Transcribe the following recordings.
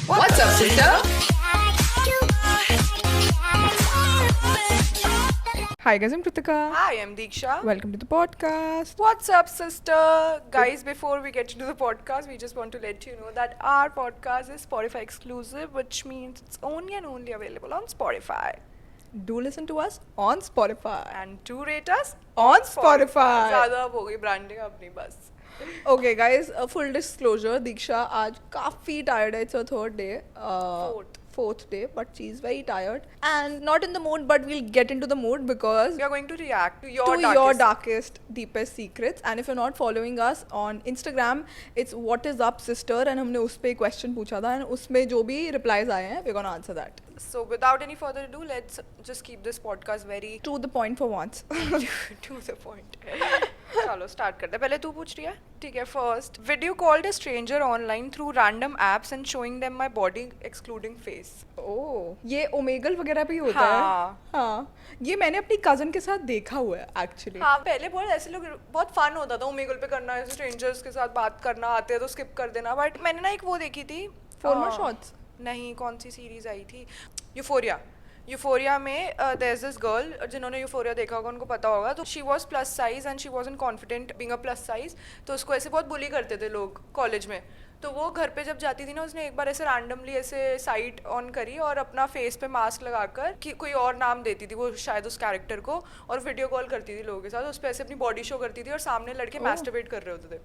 What's up, sister? Hi guys, I'm Kritika. Hi, I'm Deeksha. Welcome to the podcast. What's up, sister? Guys, before we get into the podcast, we just want to let you know that our podcast is Spotify exclusive, which means it's only and only available on Spotify. Do listen to us on Spotify. And do rate us On Spotify. ज़्यादा अब हो गई branding अपनी बस. Okay guys, full disclosure, Deeksha आज काफी tired है. It's her third day. Fourth day, but she's very tired and not in the mood, but we'll get into the mood because We are going to react to your darkest, deepest secrets. And if you're not following us on Instagram, it's what is up sister, and हमने उस पे question पूछा था and उसमें जो भी replies आए हैं, we're gonna answer that. So without any further ado, let's just keep this podcast very To the point for once. to the point. चलो start करते हैं. पहले तू पूछ रही है? ठीक है. First, video called a stranger online through random apps and showing them my body excluding face. ये ओमेगल वगैरह भी होता हाँ. है. हाँ, ये मैंने अपनी कजन के साथ देखा हुआ है एक्चुअली. हाँ, पहले बहुत ऐसे लोग बहुत फन होता था ओमेगल पे करना, ऐसे स्ट्रेंजर्स के साथ बात करना, आते हैं तो स्किप कर देना. बट मैंने ना एक वो देखी थी 4 more shots. नहीं, कौन सी सीरीज आई थी, यूफोरिया में देयर इज दिस गर्ल, जिन्होंने यूफोरिया देखा होगा उनको पता होगा. तो she was plus size and she wasn't confident being a plus size. तो उसको ऐसे बहुत बुली करते थे लोग कॉलेज में. तो वो घर पे जब जाती थी ना, उसने एक बार ऐसे रैंडमली ऐसे साइट ऑन करी और अपना फेस पे मास्क लगाकर कि कोई और नाम देती थी वो शायद उस कैरेक्टर को, और वीडियो कॉल करती थी लोगों के साथ. उस पे ऐसे अपनी बॉडी शो करती थी और सामने लड़के मैस्टरबेट कर रहे होते थे.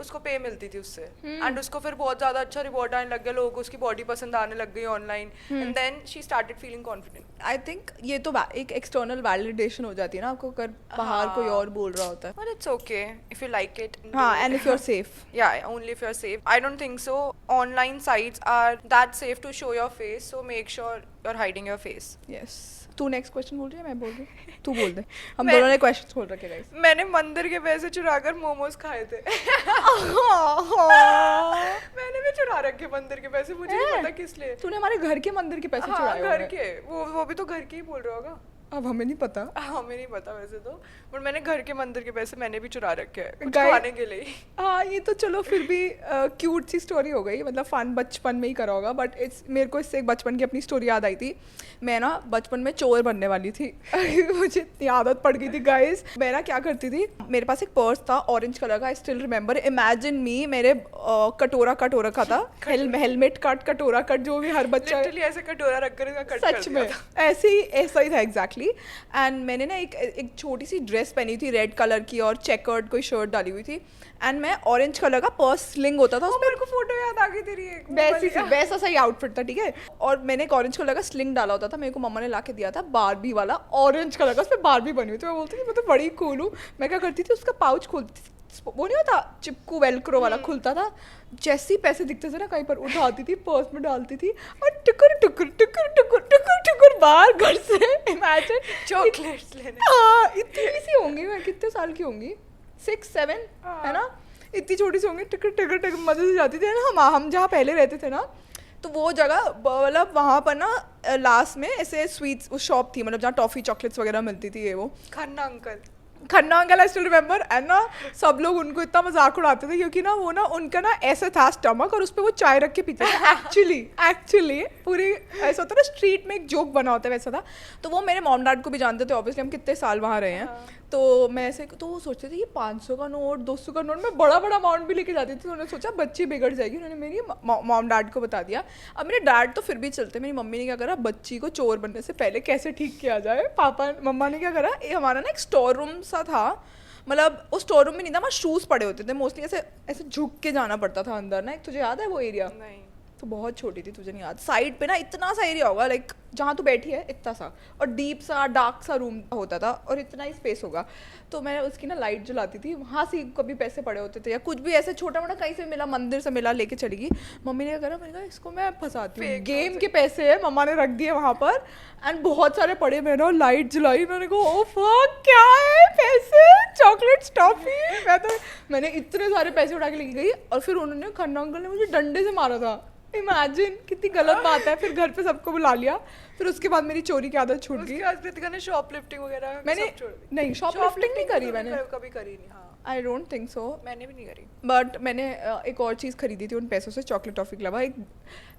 उसको पे मिलती थी उससे. एंड उसको फिर बहुत ज्यादा अच्छा रिवॉर्ड आने लग गया, लोगों को उसकी बॉडी पसंद आने लग गई online. And then she started feeling confident. I think ये तो एक एक्सटर्नल वैलिडेशन हो जाती है ना आपको, अगर बाहर कोई और बोल रहा होता है. But it's okay if you like it. हाँ, and if you're safe. Yeah, only if you're safe. I don't think so. Online sites are that safe to show your face, so make sure you're hiding your face. Yes. तू next question बोल रही है, मैं बोल रही हूँ? तू बोल दे. हम दोनों ने क्वेश्चन खोल रखे गाइस. मैंने मंदिर के पैसे चुराकर मोमोज खाए थे. मैंने भी चुरा रखे मंदिर के पैसे, मुझे नहीं पता किस लिए. तूने हमारे घर के मंदिर के पैसे चुराए हाँ, घर के. वो भी तो घर के ही बोल रहा होगा. अब हमें नहीं पता. हमें नहीं पता वैसे तो, बट मैंने घर के मंदिर के पैसे मैंने भी चुरा रखे हैं कुछ Guys, खाने के लिए. हाँ, ये तो चलो फिर भी क्यूट सी स्टोरी हो गई, मतलब फन बचपन में ही करा होगा. बट मेरे को इससे एक बचपन की अपनी स्टोरी याद आई थी. मैं ना बचपन में चोर बनने वाली थी. मुझे इतनी आदत पड़ गई थी गाइस. मैं ना क्या करती थी, मेरे पास एक पर्स था ऑरेंज कलर का. I still remember. इमेजिन मी, मेरे कटोरा कट हो रखा था. हेलमेट कट, कटोरा कट, जो भी हर बच्चा लिटरली ऐसे कटोरा रखकर इसका कट कर सच दिया में था. ऐसा ही था एग्जैक्टली. एंड मैंने ना एक छोटी सी ड्रेस पहनी थी रेड कलर की और चेकर्ड कोई शर्ट डाली हुई थी. एंड मैं ऑरेंज कलर का पर्स स्लिंग होता था उसमें. मेरे को फोटो याद आ गई तेरी एक वैसा सही आउटफिट था, ठीक है. और मैंने एक ऑरेंज कलर का स्लिंग डाला होता था. मेरे को मम्मा ने ला के दिया था बारबी वाला ऑरेंज कलर का, उसमें बारबी बनी हुई थी. मैं बोलती थी मैं तो बड़ी कूल हूँ. मैं क्या करती थी, उसका पाउच खोलती थी, वो नहीं होता चिपकू वेलक्रो वाला, खुलता था. जैसे ही पैसे दिखते थे ना कहीं पर, उठाती थी, पर्स में डालती थी और टुकुर टुकुर टुकुर टुकुर टुकुर टुकुर बाहर घर से. इमेजिन चॉकलेट्स लेने. हाँ, इतनी सी होंगी मैं, कितने साल की होंगी, 6-7 है ना, इतनी छोटी सी होंगी. टुकुर टुकुर टुकुर मजे से जाती थी ना. हम जहाँ पहले रहते थे ना, तो वो जगह मतलब वहाँ पर ना लास्ट में ऐसे स्वीट्स उस शॉप थी, मतलब जहाँ टॉफ़ी चॉकलेट्स वगैरह मिलती थी. ये वो Khanna uncle I still remember. And ना सब लोग उनको इतना मजाक उड़ाते थे क्योंकि ना वो ना उनका ना ऐसा था स्टमक और उस पर वो चाय रख के पीते थे. एक्चुअली पूरी ऐसा होता ना, स्ट्रीट में एक जोक बना होता है वैसा था. तो वो मेरे मॉम डैड को भी जानते थे ऑब्वियसली, हम कितने साल वहाँ रहे हैं. तो मैं ऐसे, तो वो सोचते थे ये 500 का नोट, 200 का नोट, मैं बड़ा बड़ा अमाउंट भी लेके जाती थी. तो उन्होंने सोचा बच्ची बिगड़ जाएगी. उन्होंने मेरी मॉम डैड को बता दिया. अब मेरे डैड तो फिर भी चलते, मेरी मम्मी ने क्या करा, बच्ची को चोर बनने से पहले कैसे ठीक किया जाए, मम्मा ने क्या करा, हमारा ना एक स्टोर रूम सा था. मतलब उस स्टोर रूम में नहीं था, वहाँ शूज़ पड़े होते थे मोस्टली. ऐसे झुक के जाना पड़ता था अंदर ना. एक तुझे याद है वो एरिया? नहीं. तो बहुत छोटी थी, तुझे नहीं याद. साइड पे ना इतना सा एरिया होगा, लाइक जहाँ तू बैठी है इतना सा, और डीप सा डार्क सा रूम होता था और इतना ही स्पेस होगा. तो मैं उसकी ना लाइट जलाती थी. वहाँ से कभी पैसे पड़े होते थे या कुछ भी ऐसे छोटा मोटा कहीं से मिला, मंदिर से मिला, लेके चली गई. मम्मी ने क्या करा, मैंने कहा इसको मैं फंसाती हूँ. गेम के पैसे है, मम्मा ने रख दिए वहाँ पर. एंड बहुत सारे पड़े. मैंने लाइट जलाई, मैंने कहा ओ फक क्या है, पैसे, चॉकलेट्स, टॉफी. मैंने इतने सारे पैसे उठा के लेके गई. और फिर उन्होंने, खन्ना अंकल ने मुझे डंडे से मारा था. इमेजिन कितनी गलत बात है. फिर घर पे सबको बुला लिया. फिर उसके बाद मेरी चोरी की आदत छूट गई. उसके बाद कृतिका ने शॉपलिफ्टिंग वगैरह मैंने नहीं शॉपलिफ्टिंग नहीं करी मैंने कभी करी नहीं. हाँ आई डोंट थिंक सो, मैंने भी नहीं करी। बट मैंने एक और चीज़ खरीदी थी उन पैसों से, चॉकलेट टॉफी के अलावा। एक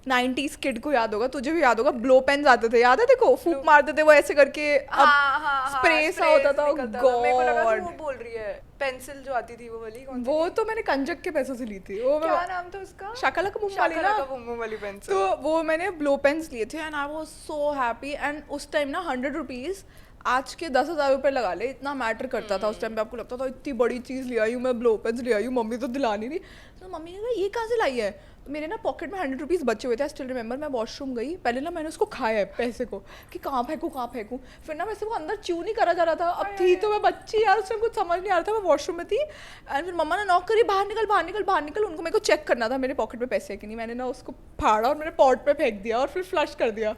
90s किड को याद होगा, तुझे भी याद होगा, ब्लो पेन्स आते थे, याद है देखो, फूक मारते थे वो ऐसे करके, स्प्रे सा होता था। मेरे को लगा गॉड, वो बोल रही है पेंसिल जो आती थी वो वाली, कौन सी वो थी? तो मैंने कंजक के पैसों से ली थी। वो क्या नाम था उसका? शाकाला का बुम वाली ना, शाकाला का बुम बुम वाली पेंसिल। तो वो मैंने ब्लो पेन्स लिए थे and I was so happy. And उस टाइम ना 100 रुपीज़ आज के 10,000 रुपये लगा ले, इतना मैटर करता था उस टाइम पे। आपको लगता था इतनी बड़ी चीज़ ले आई हूँ मैं, ब्लो पेन्स ले आई हूँ, मम्मी तो दिलानी नहीं। तो मम्मी ने कहा ये कहाँ से लाई है? तो मेरे ना पॉकेट में 100 रुपीज़ बचे हुए थे। आई स्टिल रिमेंबर, मैं वॉशरूम गई, पहले ना मैंने उसको खाया है पैसे को कि कहाँ फेंकूँ कहाँ फेंकूँ। फिर ना वैसे वो अंदर च्यू नहीं करा जा रहा था। अब थी तो मैं बच्ची यार, उसमें कुछ समझ नहीं आ रहा था, मैं वॉशरूम में थी एंड फिर मम्मा ने नॉक करी, बाहर निकल बाहर निकल बाहर निकल। उनको मेरे को चेक करना था मेरे पॉकेट में पैसे है कि नहीं। मैंने ना उसको फाड़ा और मैंने पॉट पे फेंक दिया और फिर फ्लश कर दिया।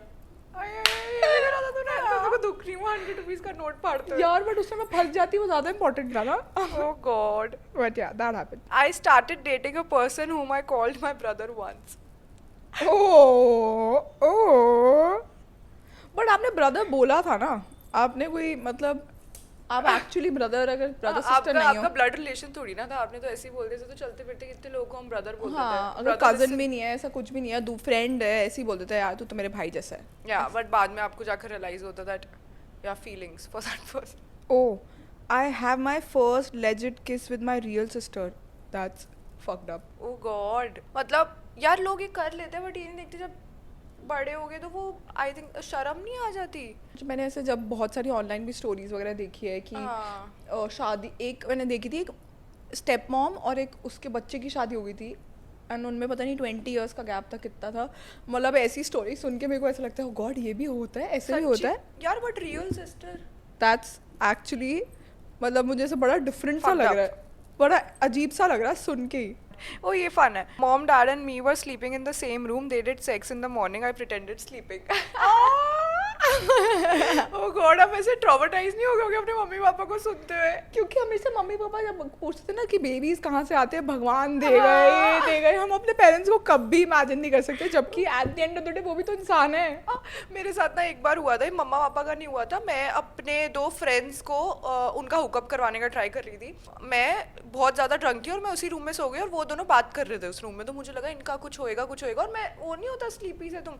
दुख रही हूँ 100 रुपीज का नोट फाड़ते हुए। यार बट उसमें मैं फंस जाती, वो ज़्यादा इंपॉर्टेंट था ना। Oh God. बट या that happened. I started dating a person whom I called my brother once. Oh, but आपने ब्रदर बोला था ना, आपने कोई मतलब आप एक्चुअली ब्रदर, अगर ब्रदर सिस्टर नहीं आपका हो, ब्लड रिलेशन थोड़ी ना था, आपने तो ऐसे ही बोल दिया। तो चलते फिरते कितने लोगों को हम ब्रदर बोलते थे। हाँ, अगर कजन भी नहीं है, ऐसा कुछ भी नहीं है, दो फ्रेंड है, ऐसे ही बोलते थे यार तू तो मेरे भाई जैसा है। या बट बाद में आपको जाकर रियलाइज होता दैट या feelings for that person. Oh, I have my first legit kiss with my real sister. That's fucked up. Oh God, मतलब यार लोग ये कर लेते हैं बट ये नहीं देखते जब बड़े हो गए तो वो आई थिंक शर्म नहीं आ जाती। मैंने ऐसे जब बहुत सारी ऑनलाइन भी स्टोरीज वगैरह देखी है कि हाँ। शादी, एक मैंने देखी थी, एक स्टेप मॉम और एक उसके बच्चे की शादी हो गई थी एंड उनमें पता नहीं 20 इयर्स का गैप था, कितना था। मतलब ऐसी स्टोरी सुन के मेरे को ऐसा लगता है गॉड ये भी होता है, ऐसे भी होता है यार but real sister, that's actually, मतलब मुझे ऐसे बड़ा डिफरेंट सा Fucked लग up. रहा है, बड़ा अजीब सा लग रहा है सुन के ही। oh ये फन है। Mom dad and me were sleeping in the same room, they did sex in the morning, I pretended sleeping. Oh God, आप ऐसे ट्रॉमेटाइज नहीं हो गए अपने मम्मी पापा को सुनते हुए? क्योंकि हमेशा मम्मी पापा जब पूछते थे ना कि बेबीज कहाँ से आते हैं, भगवान दे गए ये दे गए, हम अपने पेरेंट्स को कभी इमेजिन नहीं कर सकते, जबकि at the end of the day वो भी तो इंसान है। मेरे साथ ना एक बार हुआ था, मम्मा पापा का नहीं हुआ था, मैं अपने 2 फ्रेंड्स को उनका हुकअप करवाने का ट्राई कर रही थी। मैं बहुत ज़्यादा ड्रंक थी और मैं उसी रूम में सो गई और वो दोनों बात कर रहे थे उस रूम में। तो मुझे लगा इनका कुछ होएगा और मैं, वो नहीं होता स्लीपी से तुम,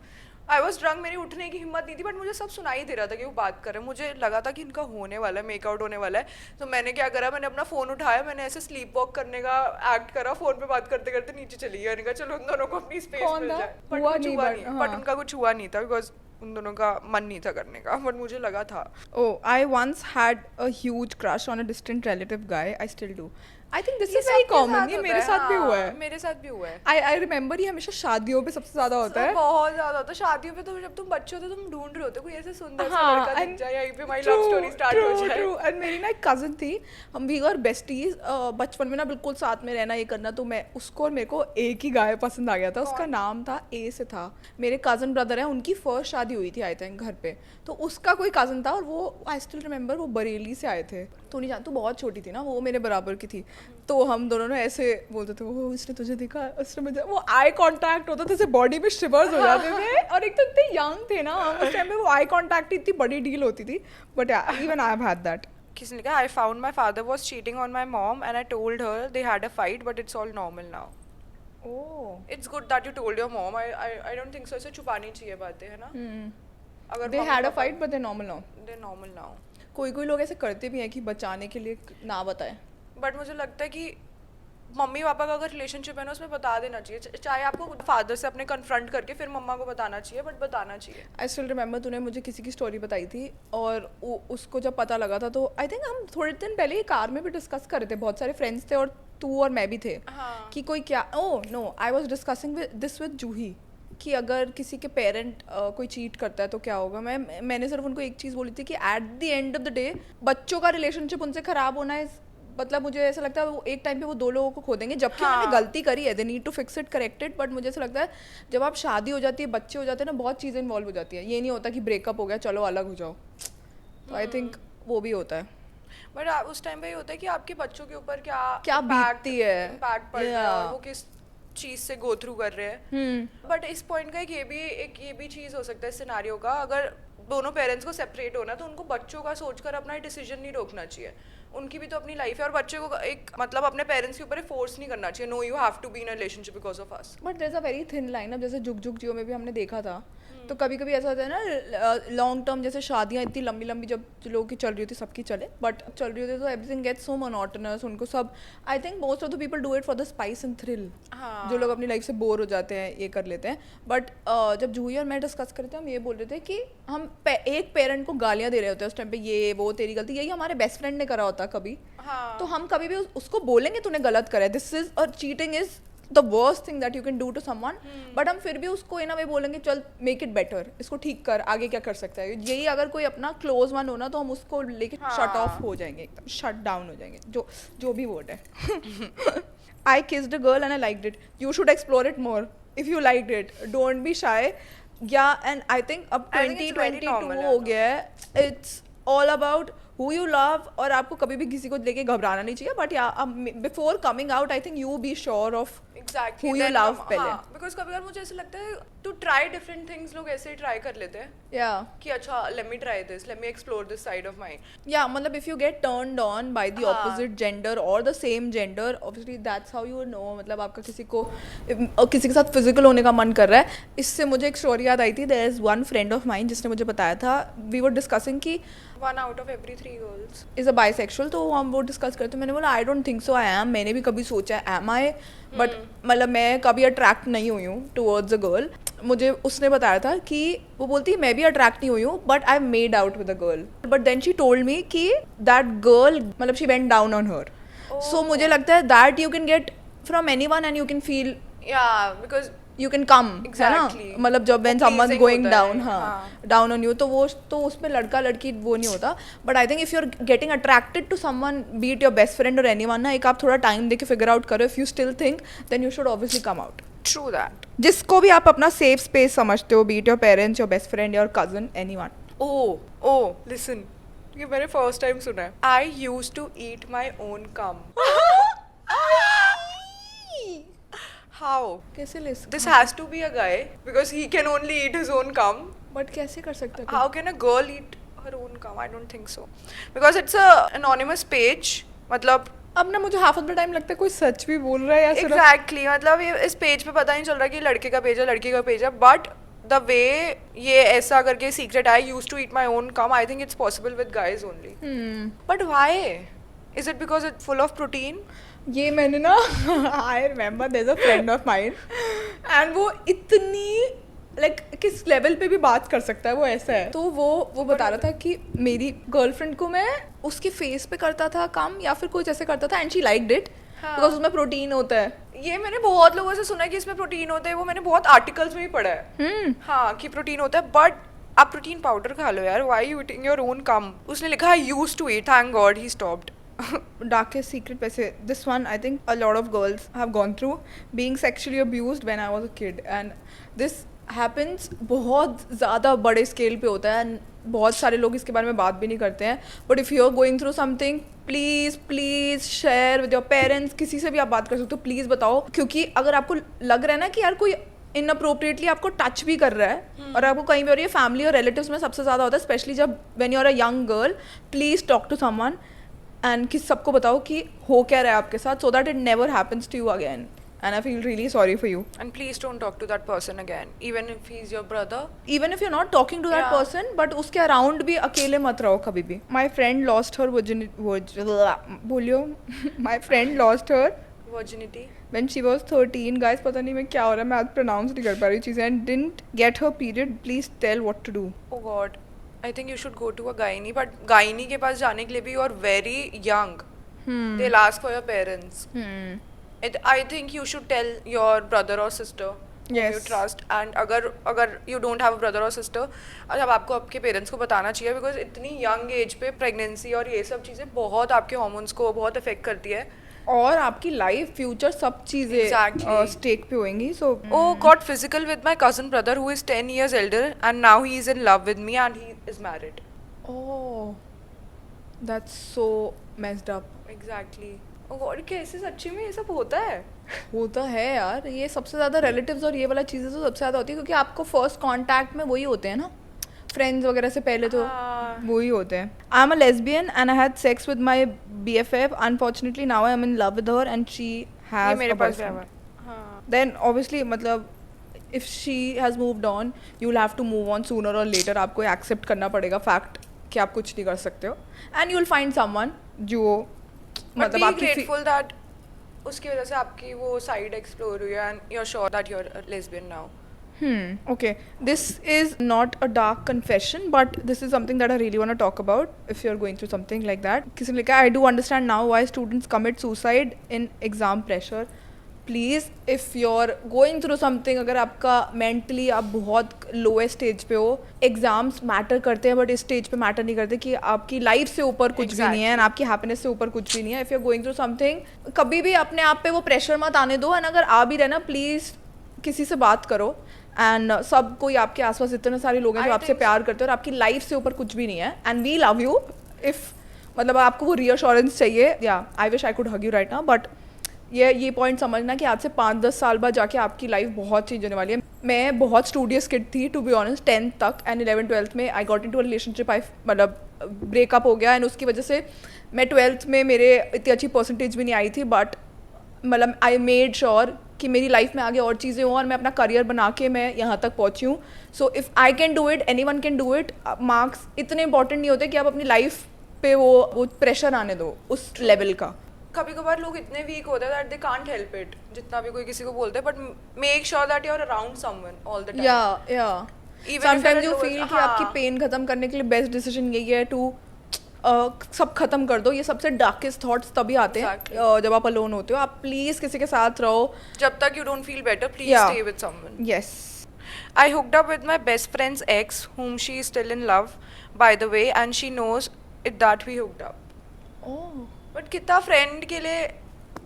आई वॉज ड्रंक, मेरी उठने की हिम्मत नहीं थी बट मुझे सब सुनाई दे रहा था कि वो बात कर रहे हैं। मुझे लगा था कि इनका होने वाला है, मेकआउट होने वाला है। तो मैंने क्या करा, मैंने अपना फ़ोन उठाया, मैंने ऐसे स्लीप वॉक करने का एक्ट करा, फ़ोन पे बात करते करते नीचे चली गई। मैंने कहा चलो उन दोनों को अपनी स्पेस मिल जाए। बट हुआ कुछ नहीं, हुआ but नहीं, हाँ। बट उनका कुछ हुआ नहीं था बिकॉज उन दोनों का मन नहीं था करने का, बट मुझे लगा था। Oh, I once had a huge crush on a distant relative guy. I still do. I think this ये is very सबके common. साथ ये होता मेरे है, साथ भी हाँ, हुआ है। मेरे साथ भी हुआ है। I remember ये हमेशा शादियों पे सबसे ज्यादा होता है। बहुत ज्यादा होता है शादियों पे। तो जब तुम बच्चे होते हो तुम ढूंढ रहे होते हो कोई ऐसे सुंदर सा हाँ, लड़का दिख and जाए, यहीं पे माय लव स्टोरी स्टार्ट हो जाए। ट्रू। एंड मेरी ना एक कजन थी, हम भी और बेस्टीज, बचपन में ना बिल्कुल साथ में रहना ये करना। तो मैं उसको और मेरे को एक ही गाय पसंद आ गया था, उसका नाम था ए से था। मेरे कजन ब्रदर है, उनकी फर्स्ट शादी हुई थी आई थिंक घर पे, तो उसका कोई कजन था और वो आई स्टिल रिमेंबर वो बरेली से आए थे। तो नहीं जानती, तू बहुत छोटी थी ना, वो मेरे बराबर की थी। तो हम दोनों ने ऐसे बोलते थे वो इसने तुझे देखा, उसने मुझे, वो आई कांटेक्ट होता था, जैसे बॉडी में शिवर्स हो जाते थे। और एक तो इतने यंग थे ना हम उस टाइम पे, वो आई कांटेक्ट इतनी बड़ी डील होती थी। But even I have had that. किसी ने कहा I found my father was cheating on my mom and I told her, they had a fight but it's all normal now. Oh, it's good that you told your mom. I don't think so, ऐसे छुपानी चाहिए बातें, है ना? अगर they had a fight but they normal now. They normal now. कोई लोग ऐसे करते भी हैं कि बचाने के लिए ना बताएं। बट मुझे लगता है कि मम्मी पापा का अगर रिलेशनशिप है ना उसमें बता देना चाहिए, चाहे आपको फादर से अपने कन्फ्रंट करके फिर मम्मा को बताना चाहिए, बट बताना चाहिए। आई स्टिल रिमेंबर तूने मुझे किसी की स्टोरी बताई थी और उसको जब पता लगा था, तो आई थिंक हम थोड़े दिन पहले ही कार में भी डिस्कस कर रहे थे, बहुत सारे फ्रेंड्स थे और तू और मैं भी थे। हाँ। कि कोई क्या, oh no, I was discussing this with Juhi कि अगर किसी के पेरेंट कोई चीट करता है तो क्या होगा। मैंने सिर्फ उनको एक चीज़ बोली थी कि at the end of the day बच्चों का रिलेशनशिप उनसे ख़राब होना है, मतलब मुझे ऐसा लगता है वो एक टाइम पे वो 2 लोगों को खो देंगे, जबकि हाँ। उन्होंने गलती करी है, they need to fix it, correct it. But मुझे ऐसा लगता है जब आप शादी हो जाती है, बच्चे हो जाते हैं ना, बहुत चीज़ें इन्वॉल्व हो जाती है। ये नहीं होता कि ब्रेकअप हो गया चलो अलग हो जाओ। तो आई थिंक वो भी होता है। बट उस टाइम पे ये होता है कि आपके बच्चों के ऊपर क्या बीतती है, इम्पैक्ट पड़ रहा है और वो किस चीज़ से गो थ्रू कर रहे हैं। बट इस पॉइंट का एक ये भी चीज़ हो सकता है सिनारियो का, अगर दोनों पेरेंट्स को सेपरेट होना तो उनको बच्चों का सोचकर अपना डिसीजन नहीं रोकना चाहिए। उनकी भी तो अपनी लाइफ है, और बच्चे को एक मतलब अपने पेरेंट्स के ऊपर फोर्स नहीं करना चाहिए, no you have to be in a relationship because of us. But there is a very thin line. अब जैसे जुग जुग जियो में भी हमने देखा था, तो कभी कभी ऐसा होता है ना, लॉन्ग टर्म जैसे शादियाँ इतनी लंबी लंबी जब लोगों की चल रही होती, सबकी चले, बट चल रही होती तो एवरीथिंग गेट्स सो मोनोटोनस, उनको सब, I think most of the people do it for the spice and thrill. जो लोग अपनी लाइफ से बोर हो जाते हैं ये कर लेते हैं। बट जब जूही और मैं डिस्कस करते हैं, हम ये बोल रहे थे कि हम एक पेरेंट को गालियाँ दे रहे होते हैं उस टाइम पे, ये वो तेरी गलती, यही हमारे बेस्ट फ्रेंड ने करा होता कभी, तो हम कभी भी उसको बोलेंगे तूने गलत करा है, दिस इज, और cheating is the worst thing that you can do to someone, but हम फिर भी उसको इन अ वे बोलेंगे चल मेक इट बेटर, इसको ठीक कर, आगे क्या कर सकता है। यही अगर कोई अपना क्लोज वन हो ना, तो हम उसको लेके शट ऑफ हो जाएंगे, एकदम शट डाउन हो जाएंगे, जो भी वर्ड है। I kissed a girl and I liked it. You should explore it more if you liked it. Don't be shy. Yeah, and I think अब I think it's very 2022 normal हो गया है. It's all about who you love, और आपको कभी भी किसी को लेके घबराना नहीं चाहिए. But yeah, before coming out, I think you be sure of Exactly. who you Then love पहले. बिकॉज कभी कभी मुझे ऐसा लगता है टू ट्राई डिफरेंट थिंग्स, लोग ऐसे ही ट्राई कर लेते हैं Yeah. कि अच्छा let me try this, let me explore this side of mind. Yeah, मतलब if you get turned on by the opposite gender or the same gender, obviously that's how you know, मतलब आपका किसी के साथ physical होने का मन कर रहा है। इससे मुझे एक स्टोरी याद आई थी, there is one friend of mine जिसने मुझे बताया था, we were discussing कि 1 out of every 3 girls is a bisexual, तो हम वो डिस्कस करते, मैंने बोला I don't think so I am, मैंने भी कभी सोचा है एम आई, बट मतलब मैं कभी अट्रैक्ट नहीं हुई हूँ टुवर्ड्स अ गर्ल। मुझे उसने बताया था कि वो बोलती है मैं भी अट्रैक्ट नहीं हुई हूँ, but I made out with a girl, but then she told me कि दैट गर्ल मतलब she went down on her. So मुझे लगता है that you can get from anyone and you can feel, या because you can come, है ना, Exactly. मतलब जब व्हेन समवन Pleasing गोइंग होता है, डाउन, हाँ हाँ. डाउन ऑन यू, तो वो तो उसमें लड़का लड़की वो नहीं होता। But I think if you are getting attracted to someone, be it your best friend और एनीवन ना, एक आप थोड़ा टाइम देके फिगर आउट करो, if you still think then you should obviously come out. True that. जिसको भी आप अपना सेफ स्पेस समझते हो, be it your parents, your best friend, your cousin, anyone. Oh listen, ये मैंने फर्स्ट टाइम सुना है। I used to eat my own cum. How? कैसे ले This has to be a guy because he can only eat his own cum. But कैसे कर सकते हो? How can a girl eat her own cum? I don't think so. Because it's a anonymous page. मतलब अब ना मुझे half of the time लगता है कोई सच भी बोल रहा है या सिर्फ exactly, मतलब ये इस पेज पे पता नहीं चल रहा कि लड़के का पेज है लड़की का पेज है, बट द वे ये ऐसा करके secret I use to eat my own cum, I think it's possible with guys only. But why? Is it because it full of protein? ये मैंने ना I remember there is a friend of mine and वो इतनी like किस level पे भी बात कर सकता है, वो ऐसा है। तो वो बता रहा था कि मेरी गर्लफ्रेंड को मैं उसके फेस पे करता था काम या फिर कुछ ऐसे करता था and she liked it because उसमें प्रोटीन होता है। ये मैंने बहुत लोगों से सुना है कि इसमें प्रोटीन होता है, वो मैंने बहुत आर्टिकल्स में भी पढ़ा है हाँ कि प्रोटीन होता है, बट आप प्रोटीन पाउडर खा लो यार, why you eating your own come? उसने लिखा है used to eat, thank god he stopped. Darkest secret वैसे this one I think a lot of girls have gone through, being sexually abused when I was a kid, and this happens बहुत ज़्यादा बड़े scale पे होता है and बहुत सारे लोग इसके बारे में बात भी नहीं करते हैं। But if you are going through something, please share with your parents, किसी से भी आप बात कर सकते हो, प्लीज़ बताओ, क्योंकि अगर आपको लग रहा है ना कि यार कोई इनअप्रोप्रिएटली आपको टच भी कर रहा है और आपको कहीं भी, और ये फैमिली और रिलेटिव्स में सबसे ज़्यादा होता है, स्पेशली जब when you are a young girl, please talk to someone and कि सबको बताओ कि हो क्या रहा है आपके साथ, so that it never happens to you again. And I feel really sorry for you. And please don't talk to that person again, even if he's your brother. Even if you're not talking to that Yeah. person, but उसके around भी अकेले मत रहो कभी भी. My friend lost her बोलियो My friend lost her Virginity. when she was 13. Guys, पता नहीं मैं क्या हो रहा है, मैं आज pronounce नहीं कर पा रही चीज़ें, and didn't get her period. Please tell what to do. Oh God. I think you should go to a gynae, but gynae के पास जाने के लिए भी you are very young. They'll ask for your parents. I think you should tell your brother or sister whom Yes. you trust, and अगर you don't have a brother or sister, अब आपको आपके parents को बताना चाहिए, because इतनी young age पे pregnancy और ये सब चीज़ें बहुत आपके हार्मोन्स को बहुत अफेक्ट करती है, और आपकी लाइफ फ्यूचर सब चीज़ें Exactly. स्टेक पे होंगी. So Oh, got physical with my cousin brother who is 10 years elder, and now he is in love with me and he is married. oh, that's so messed up. Exactly. Oh God, कैसे सच्ची में ये सब होता है? होता है यार, ये सबसे ज़्यादा रिलेटिव्स और ये वाला चीज़ें तो सबसे ज़्यादा होती है, क्योंकि आपको फर्स्ट कांटेक्ट में वही होते हैं ना, फ्रेंड्स वगैरह से पहले तो वही होते हैं. I am a lesbian and I had sex with my BFF. Unfortunately now I am in love with her and she ये हैज मेरे अ पास भी बॉयफ्रेंड. आया. हाँ. Then obviously मतलब if she has moved on, you'll have to move on sooner or later. आपको accept करना पड़ेगा fact कि आप कुछ नहीं कर सकते हो, and you'll find someone जो But मतलब be आपकी grateful that उसकी वजह से आपकी वो साइड एक्सप्लोर हुई है and you're sure that you're a lesbian now. Okay. This is not a dark confession, but this is something that I really want to talk about if you're going through something like that. किसी ने लिखा I do understand now why students commit suicide in exam pressure. Please, if you're going through something, अगर आपका mentally आप बहुत lowest stage पे हो, exams matter करते हैं but इस stage पे matter नहीं करते कि आपकी life से ऊपर कुछ भी नहीं है and आपकी happiness से ऊपर कुछ भी नहीं है. If you're going through something, कभी भी अपने आप पे वो pressure मत आने दो, and अगर आ भी रहे ना please किसी से बात करो. एंड सब कोई आपके आसपास इतने सारे लोग हैं जो आपसे प्यार करते हैं और आपकी लाइफ से ऊपर कुछ भी नहीं है. And we love you. If मतलब आपको वो रीअश्योरेंस चाहिए, या I wish I could hug you right now, but ये पॉइंट समझना कि आज से 5-10 साल बाद जाके आपकी लाइफ बहुत चेंज होने वाली है. मैं बहुत स्टूडियस किड थी टू बी ऑनेस्ट 10th तक, एंड 11th-12th में I got into a relationship. I मतलब ब्रेकअप हो गया एंड उसकी वजह से मैं 12th में मेरे इतनी अच्छी परसेंटेज भी नहीं आई थी, बट मतलब आई मेड श्योर कि मेरी लाइफ में आगे और चीज़ें हों और मैं अपना करियर बना के मैं यहाँ तक पहुँची हूँ. So if I can do it, any one can do it. Marks इतने इंपॉर्टेंट नहीं होते कि आप अपनी लाइफ पे वो प्रेशर आने दो उस लेवल का. कभी कभार लोग इतने वीक होते हैं that they can't help it, जितना भी कोई किसी को बोलते हैं, but make sure that you are around someone all the time. या समटाइम्स यू फील कि आपकी पेन खत्म करने के लिए बेस्ट डिसीजन यही है टू सब खत्म कर दो. ये सबसे डार्केस्ट थॉट्स तभी आते हैं जब आप अलोन होते हो. आप प्लीज किसी के साथ रहो. जब तक you don't feel better, please stay with someone. Yes. I hooked up with my best friend's ex, whom she is still in love, by the way, and she knows it that we hooked up. But कितना friend के लिए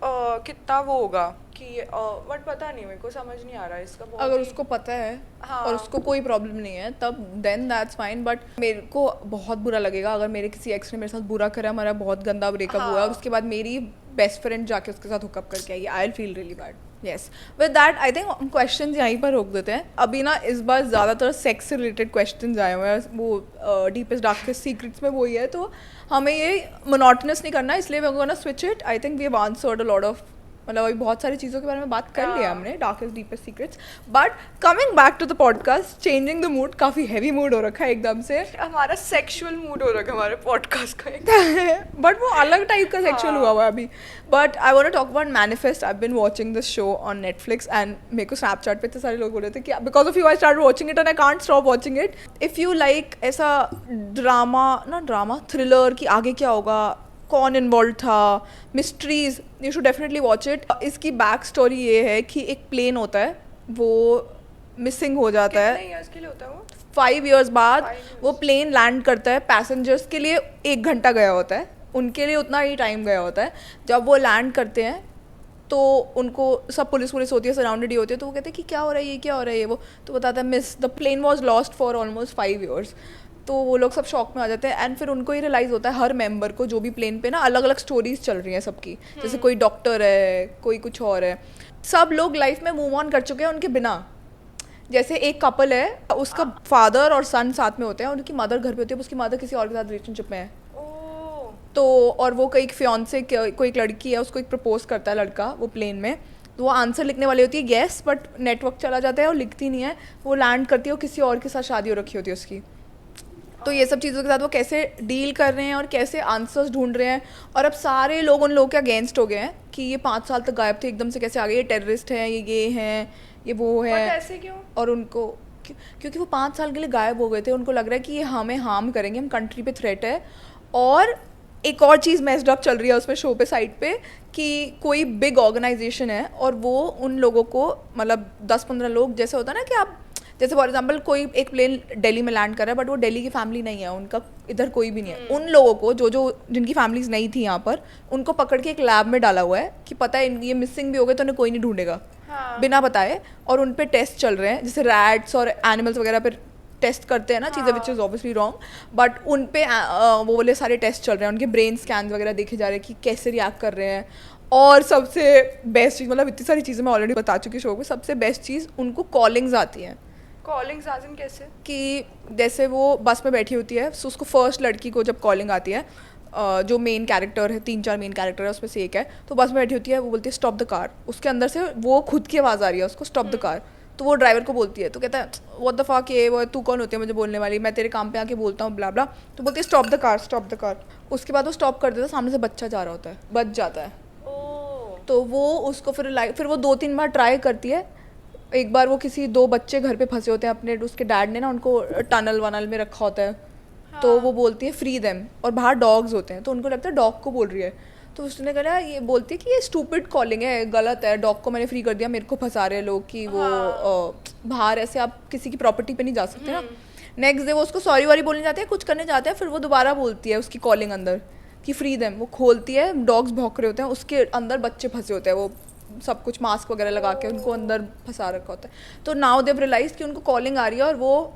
कितना वो होगा कि but पता नहीं, मेरे को समझ नहीं आ रहा है इसका. अगर उसको पता है और उसको कोई प्रॉब्लम नहीं है तब देन दैट्स फाइन. बट मेरे को बहुत बुरा लगेगा अगर मेरे किसी एक्स ने मेरे साथ बुरा करा, हमारा बहुत गंदा ब्रेकअप हुआ और उसके बाद मेरी बेस्ट फ्रेंड जाके उसके साथ हुकअप करके आई. I will feel really bad. Yes. With that I think हम क्वेश्चन यहीं पर रोक देते हैं. अभी ना इस बार ज़्यादातर सेक्स से रिलेटेड क्वेश्चन आए हुए हैं. वो डीपेस्ट डार्केस्ट सीक्रेट्स में वही है, तो हमें ये मोनोटोनस नहीं करना, इसलिए we are gonna switch it. I think we have answered a lot of, मतलब अभी बहुत सारी चीज़ों के बारे में बात कर लिया हमने, darkest deepest secrets. But coming back to the podcast, changing the mood. काफ़ी हैवी मूड हो रखा है एकदम से. हमारा सेक्सुअल मूड हो रखा है हमारे पॉडकास्ट का. बट वो अलग टाइप का सेक्सुअल हुआ हुआ है अभी. But I want to talk about manifest. I been watching this show on Netflix and मेरे को स्नैपचैट पे इतने सारे लोग बोल रहे थे कि because of you I start watching it and I can't stop watching it. If you like ऐसा ड्रामा थ्रिलर कि आगे क्या होगा, कौन इन्वॉल्व था, mysteries, you should definitely watch it. इसकी बैक स्टोरी ये है कि एक प्लेन होता है, वो मिसिंग हो जाता है. कितने इयर्स के लिए होता है वो? 5 years बाद वो प्लेन लैंड करता है. पैसेंजर्स के लिए 1 घंटा गया होता है, उनके लिए उतना ही टाइम गया होता है. जब वो लैंड करते हैं तो उनको सब पुलिस होती है, सराउंडेड ही होती है, तो वो कहते हैं कि क्या हो रहा है ये, क्या हो रहा है ये वो. तो बताता है miss the plane was lost for almost 5 years. तो वो लोग सब शॉक में आ जाते हैं. एंड फिर उनको ये रियलाइज़ होता है हर मेंबर को, जो भी प्लेन पे ना अलग अलग स्टोरीज चल रही हैं सबकी. जैसे कोई डॉक्टर है, कोई कुछ और है, सब लोग लाइफ में मूव ऑन कर चुके हैं उनके बिना. जैसे एक कपल है, उसका फादर और सन साथ में होते हैं, उनकी मदर घर पे होती है, उसकी मदर किसी और के साथ रिलेशनशिप में है. तो और वो कोई फियांसे कोई एक लड़की है, उसको एक प्रपोज करता है लड़का वो प्लेन में. तो वो आंसर लिखने वाली होती है येस, बट नेटवर्क चला जाता है और लिखती नहीं है. वो लैंड करती है, वो किसी और के साथ शादी हो रखी होती है उसकी. तो ये सब चीज़ों के साथ वो कैसे डील कर रहे हैं और कैसे आंसर्स ढूंढ रहे हैं. और अब सारे लोग उन लोगों के अगेंस्ट हो गए हैं कि ये 5 साल तक गायब थे, एकदम से कैसे आ गए, ये टेररिस्ट हैं, ये हैं, ये वो है. ऐसे क्यों? और उनको क्योंकि वो 5 साल के लिए गायब हो गए थे. उनको लग रहा है कि ये हमें हार्म करेंगे, हम कंट्री पे थ्रेट है. और एक और चीज़ मेस्ड अप चल रही है उसमें शो पे साइड पे कि कोई बिग ऑर्गेनाइजेशन है और वो उन लोगों को, मतलब 10-15 लोग, जैसे होता है ना कि आप जैसे फॉर एग्जांपल कोई एक प्लेन दिल्ली में लैंड कर रहा है बट वो दिल्ली की फैमिली नहीं है, उनका इधर कोई भी नहीं है. उन लोगों को जो जिनकी फैमिलीज नहीं थी यहाँ पर, उनको पकड़ के एक लैब में डाला हुआ है कि पता है ये मिसिंग भी हो गए तो उन्हें कोई नहीं ढूंढेगा बिना बताए. और उन पे टेस्ट चल रहे हैं, जैसे रैट्स और एनिमल्स वगैरह पे टेस्ट करते हैं ना चीज़ें, which is obviously wrong. But उन पे वो वाले सारे टेस्ट चल रहे हैं, उनके ब्रेन स्कैन वगैरह देखे जा रहे हैं कि कैसे रिएक्ट कर रहे हैं. और सबसे बेस्ट चीज़, मतलब इतनी सारी चीज़ें मैं ऑलरेडी बता चुकी शो में, सबसे बेस्ट चीज़ उनको कॉलिंग्स आती हैं कॉलिंग्स एज इन कैसे? कि जैसे वो बस में बैठी होती है, सो उसको फर्स्ट लड़की को जब कॉलिंग आती है, जो मेन कैरेक्टर है, 3-4 मेन कैरेक्टर है उसमें से एक है, तो बस में बैठी होती है, वो बोलती है स्टॉप द कार, उसके अंदर से वो खुद की आवाज़ आ रही है उसको, स्टॉप द कार। तो वो ड्राइवर को बोलती है, तो कहता है व्हाट द फक, ये वो तू कौन होती है मुझे बोलने वाली, मैं तेरे काम पे आके बोलता हूँ ब्ला ब्ला। तो बोलती है stop the car, stop the car. उसके बाद वो स्टॉप कर देता है, सामने से बच्चा जा रहा होता है, बच जाता है। तो वो उसको फिर वो 2-3 बार ट्राई करती है। एक बार वो किसी 2 बच्चे घर पे फंसे होते हैं, अपने उसके डैड ने ना उनको टनल वनल में रखा होता है, तो वो बोलती है फ्री देम, और बाहर डॉग्स होते हैं, तो उनको लगता है डॉग को बोल रही है। तो उसने कहा ये बोलती है कि ये स्टूपिड कॉलिंग है, गलत है, डॉग को मैंने फ्री कर दिया, मेरे को फंसा रहे हैं लोग कि वो बाहर ऐसे आप किसी की प्रॉपर्टी पे नहीं जा सकते ना। नेक्स्ट डे वो उसको सॉरी वॉरी बोलने जाते हैं, कुछ करने जाते हैं, फिर वो दोबारा बोलती है उसकी कॉलिंग अंदर कि फ्री देम। वो खोलती है, डॉग्स भौंक रहे होते हैं, उसके अंदर बच्चे फंसे होते हैं, वो सब कुछ मास्क वगैरह लगा के उनको अंदर फंसा रखा होता है। तो नाउ देव रियलाइज कि उनको कॉलिंग आ रही है और वो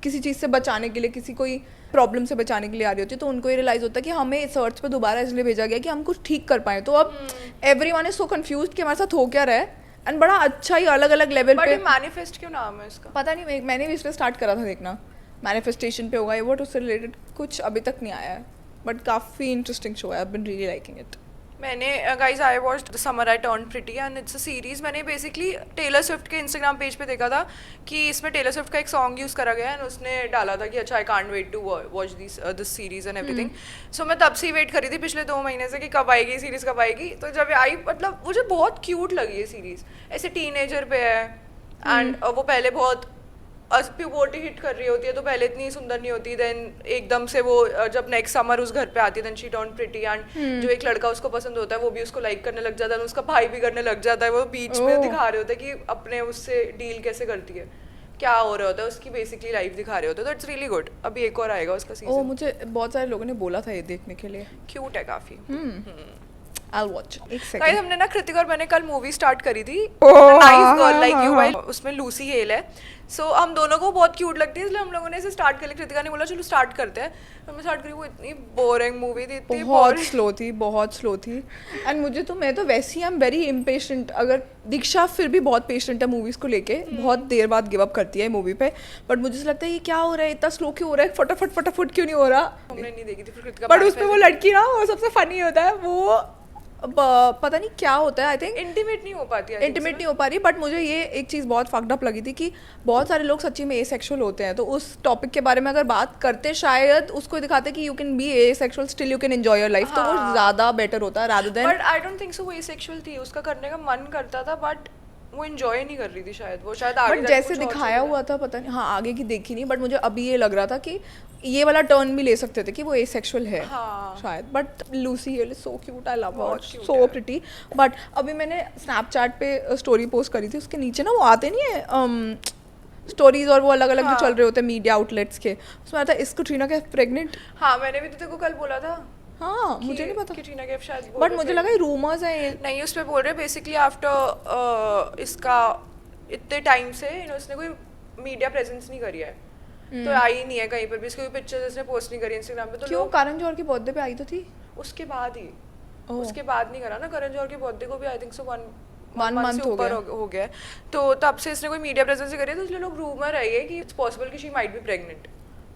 किसी चीज़ से बचाने के लिए, किसी कोई प्रॉब्लम से बचाने के लिए आ रही होती है। तो उनको ये रियलाइज़ होता है कि हमें इस अर्थ पे दोबारा इसलिए भेजा गया कि हम कुछ ठीक कर पाएँ। तो अब एवरीवन इज सो कंफ्यूज्ड कि हमारे साथ हो क्या रहा है, एंड बड़ा अच्छा ही अलग अलग लेवल पे। मैनिफेस्ट क्यों नाम है इसका? पता नहीं, मैंने भी इस पर स्टार्ट करा था देखना, मैनिफेस्टेशन पे होगा ये वो, उससे रिलेटेड कुछ अभी तक नहीं आया है, बट काफ़ी इंटरेस्टिंग शो है, I have been really liking it. मैंने guys I watched the summer I turn pretty and it's a series. मैंने बेसिकली टेलर स्विफ्ट के इंस्टाग्राम पेज पे देखा था कि इसमें टेलर स्विफ्ट का एक सॉन्ग यूज़ करा गया है, एंड उसने डाला था कि अच्छा I can't wait to watch this series and everything. So मैं तब से ही वेट करी थी पिछले 2 महीने से कि कब आएगी सीरीज़, कब आएगी। तो जब आई, मतलब मुझे बहुत क्यूट लगी ये सीरीज़, ऐसे टीनेजर पे है, एंड वो पहले बहुत प्यूबर्टी हिट कर रही होती है, तो पहले इतनी सुंदर नहीं होती, देन एकदम से वो जब नेक्स्ट समर उस घर पे आती है, then she turn pretty, and जो एक लड़का उसको पसंद होता है वो भी उसको लाइक करने लग जाता है, उसका भाई भी करने लग जाता है। वो बीच में दिखा रहे होते हैं कि अपने उससे डील कैसे करती है, क्या हो रहा होता है, उसकी बेसिकली लाइफ दिखा रहे होते हैं। तो इट्स रियली गुड। अभी एक और आएगा उसका सीजन। मुझे बहुत सारे लोगों ने बोला था ये देखने के लिए, क्यूट है काफी। I'll watch. एक गाइस सेकंड। हमने ना कृतिक और मैंने कल मूवी स्टार्ट करी थी, हाँ, नाइस गर्ल लाइक यू, हाँ। उसमें लूसी हेल है। सो हम दोनों को बहुत क्यूट लगती है, इसलिए हम लोगों ने इसे स्टार्ट कर लिया। कृतिका ने बोला चलो स्टार्ट करते हैं, तो मैं स्टार्ट करी। वो इतनी बोरिंग मूवी थी, इतनी बहुत boring। स्लो थी, बहुत स्लो थी। एंड मैं तो वैसे ही आई एम वेरी इम्पेशेंट। अगर दीक्षा फिर भी बहुत पेशेंट है मूवीज़ को लेके, बहुत देर बाद गिव अप करती है मूवी पे, बट मुझे ऐसा लगता है ये क्या हो रहा है, इतना स्लो क्यों हो रहा है, फटाफट फटाफट क्यों नहीं हो रहा। हमने नहीं देखी थी फिर कृतिका। बट उसमें वो लड़की ना, वो सबसे फनी होता है, वो पता नहीं क्या होता है, आई थिंक इंटीमेट नहीं हो पाती, इंटीमेट नहीं हो पा रही। बट मुझे ये एक चीज़ बहुत फक्ड अप लगी थी कि बहुत सारे लोग सच्ची में एसेक्सुअल होते हैं, तो उस टॉपिक के बारे में अगर बात करते, शायद उसको दिखाते कि you can be asexual still you can enjoy your life, तो वो ज़्यादा बेटर होता है rather than. But I don't think so वो एसेक्सुअल थी, उसका करने का मन करता था, बट वो एंजॉय नहीं कर रही थी शायद। वो शायद आगे बट जैसे दिखाया हुआ था, पता नहीं, हाँ आगे की देखी नहीं, बट मुझे अभी ये लग रहा था कि ये वाला टर्न भी ले सकते थे कि वो एसेक्सुअल है, हाँ। शायद। But Lucy hill so cute, I love हर, बहुत cute सो है। प्रिटी। बट अभी मैंने स्नैपचैट पे स्टोरी पोस्ट करी थी, उसके नीचे ना वो आते नहीं है स्टोरीज, और वो अलग अलग जो चल रहे होते हैं मीडिया आउटलेट्स के, उसमें आता है इस कटरीना कैफ प्रेग्नेंट। हाँ मैंने भी तो तेरे को कल बोला था। हाँ मुझे नहीं पता, कटरीना कैफ शायद बोल बट रहे मुझे थे। लगा ये रूमर्स है ये। नहीं, उस पे बोल रहे बेसिकली आफ्टर इसका इतने टाइम से उसने कोई मीडिया प्रेजेंस नहीं करी है, तो आई नहीं है कहीं पर भी, इसकी कोई पिक्चर्स इसने पोस्ट नहीं करी इंस्टाग्राम पे। तो क्यों, लोग करण जौहर के बर्थडे पे आई तो थी। उसके बाद ही, ओह। उसके बाद नहीं करा ना, करण जौहर के बर्थडे को भी I think so one One month month से हो ऊपर गया। हो गया। तो तब से इसने कोई मीडिया प्रेजेंस नहीं करी है, तो इसलिए लोग रूमर है ये कि इट्स पॉसिबल कि she might be pregnant,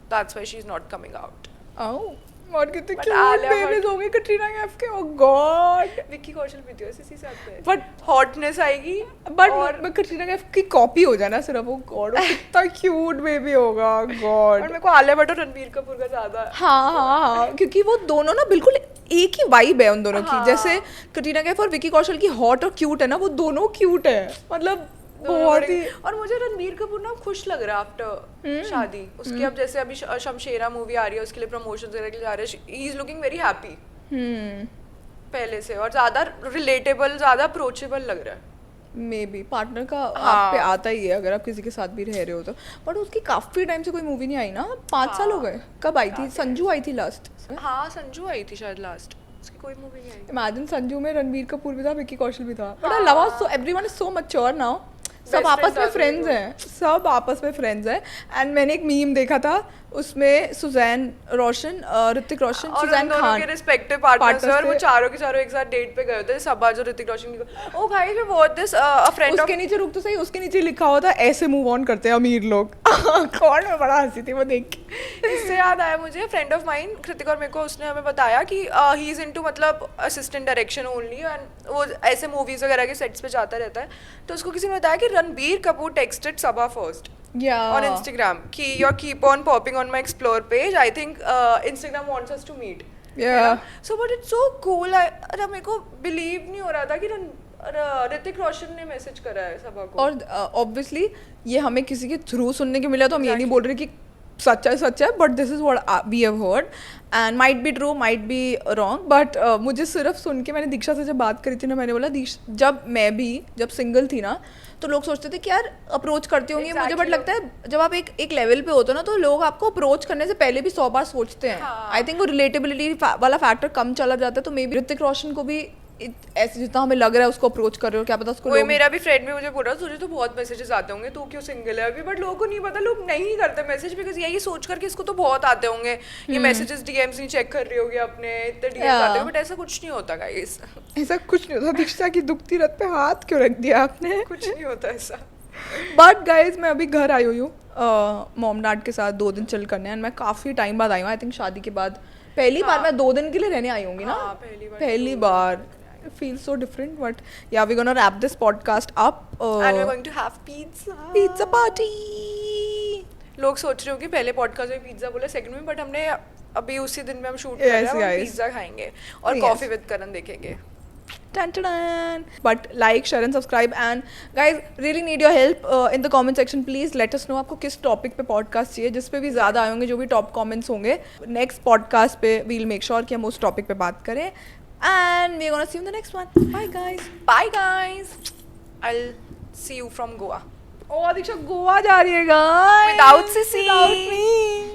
that's why she is not coming out. Oh, और कितने But क्यूट Alia बेबीज होंगे कटरीना कैफ के, ओह गॉड। विक्की कौशल भी थी इसी से आते हैं, बट हॉटनेस आएगी। बट और मैं कटरीना कैफ की कॉपी हो जाना सिर्फ, वो गॉड कितना क्यूट बेबी होगा, गॉड। मेरे को आलिया भट्ट और रणबीर कपूर का ज्यादा। हाँ हाँ हाँ, क्योंकि वो दोनों ना बिल्कुल एक ही वाइब है उन दोनों की। हाँ। जैसे कटरीना कैफ और विकी कौशल की हॉट और क्यूट है ना, वो दोनों क्यूट है, मतलब बहुत ही। और मुझे रणबीर कपूर ना खुश लग रहा है आफ्टर शादी उसकी। अब जैसे अभी शमशेरा मूवी आ रही है, उसके लिए प्रमोशन वगैरह के लिए जा रहे हैं, he is looking very happy पहले से, और ज्यादा रिलेटेबल, ज्यादा अप्रोचेबल लग रहा है। मे बी पार्टनर का हाँ। आप पे आता ही है अगर आप किसी के साथ भी रह रहे हो तो। बट उसकी काफी टाइम से कोई मूवी नहीं आई ना, 5 साल हो गए। कब आई थी? संजू आई थी लास्ट। हाँ संजू आई थी शायद लास्ट, उसकी कोई मूवी नहीं आई। इमेजिन संजू में रणबीर कपूर भी था, विकी कौशल भी था। But I love so everyone is so mature now. सब Best आपस friends में are फ्रेंड्स good. हैं, सब आपस में फ्रेंड्स हैं. एंड मैंने एक मीम देखा था, उसमें सुजैन रोशन, ऋतिक रोशन, और उन सुजैन दोनों खान के रिस्पेक्टिव पार्टनर्स partners और वो थे. चारों के चारों एक साथ डेट पे गए होते हैं. सबा जो ऋतिक रोशन की, ओ भाई we watch this a friend of उसके नीचे रुक तो सही, उसके नीचे लिखा हुआ था ऐसे मूव ऑन करते हैं अमीर लोग. कौन, मैं बड़ा हंसी थी वो देख के. इससे याद आया मुझे, फ्रेंड ऑफ माइन कृतिक और मेरे को उसने हमें बताया कि ही इज़ इनटू मतलब असिस्टेंट डायरेक्शन ओनली, एंड वो ऐसे मूवीज़ वगैरह के सेट्स पे जाता रहता है. तो उसको किसी ने बताया कि Ranbir Kapoor texted Saba first Yeah. on Instagram कि you keep on popping on my explore page. I think Instagram wants us to meet. Yeah. So but it's so cool. अरे मेरे को believe नहीं हो रहा था कि ऋतिक रोशन ने मैसेज करा है सबा को. और ऑब्वियसली ये हमें किसी के थ्रू सुनने को मिला, तो हम ये नहीं बोल रहे कि सच है, but this is what we have heard and might be true, might be wrong. But मुझे सिर्फ सुन के, मैंने दीक्षा से जब बात करी थी ना, मैंने बोला जब सिंगल थी ना, तो लोग सोचते थे कि यार अप्रोच करती होंगी मुझे, बट लगता है जब आप एक लेवल पे होते हो ना, तो लोग आपको अप्रोच करने से पहले भी 100 बार सोचते हैं. आई थिंक वो रिलेटेबिलिटी वाला फैक्टर कम चला जाता है. तो मे बी ऋतिक रोशन को भी ऐसे जितना हमें लग रहा है उसको अप्रोच कर रहे हो, क्या पता उसको वही लोग. मेरा भी फ्रेंड भी मुझे बोल रहा तुझे तो बहुत मैसेजेस आते होंगे, तू क्यों सिंगल है अभी. बट लोगों को नहीं पता, लोग नहीं करते मैसेज, बिकॉज यही सोच कर कि इसको तो बहुत आते होंगे, ये मैसेजेस डीएम्स नहीं चेक कर रही होगी अपने, इतने डीएम्स आते होंगे. बट ऐसा कुछ नहीं होता गाइस. ऐसा कुछ नहीं होता. दीक्षा की दुखती रथ पे हाथ क्यों रख दिया आपने? कुछ नहीं होता ऐसा. बट गाइज मैं अभी घर आई हुई हूँ मॉम डैड के साथ 2 दिन चिल करने, एंड मैं काफ़ी टाइम बाद आई हूँ. आई थिंक शादी के बाद पहली बार मैं 2 दिन के लिए रहने आई होंगी ना. हाँ, पहली बार. It feels so different, but yeah, we're gonna wrap this podcast up. And we're going to have pizza. Pizza party. लोग सोच रहे हो कि पहले पॉडकास्ट में पिज्जा बोला, सेकंड में, बट हमने अभी उसी दिन में हम शूट कर Yes, रहे हैं, हम guys. पिज्जा खाएंगे और Yes. कॉफी विद करण देखेंगे. Dun, dun, dun. But like, share and subscribe, and guys really need your help in the comment section. Please let us know आपको किस टॉपिक पे पॉडकास्ट चाहिए, जिस पे भी ज़्यादा आए होंगे, जो भी टॉप कमेंट्स होंगे, नेक्स्ट पॉडकास्ट पे we'll make sure कि हम उस टॉपिक पे बात करें. And we're gonna see you in the next one. Bye guys. Bye guys. I'll see you from Goa. Oh, दीक्षा गोवा जा रही है guys. Without Sissy. Without me.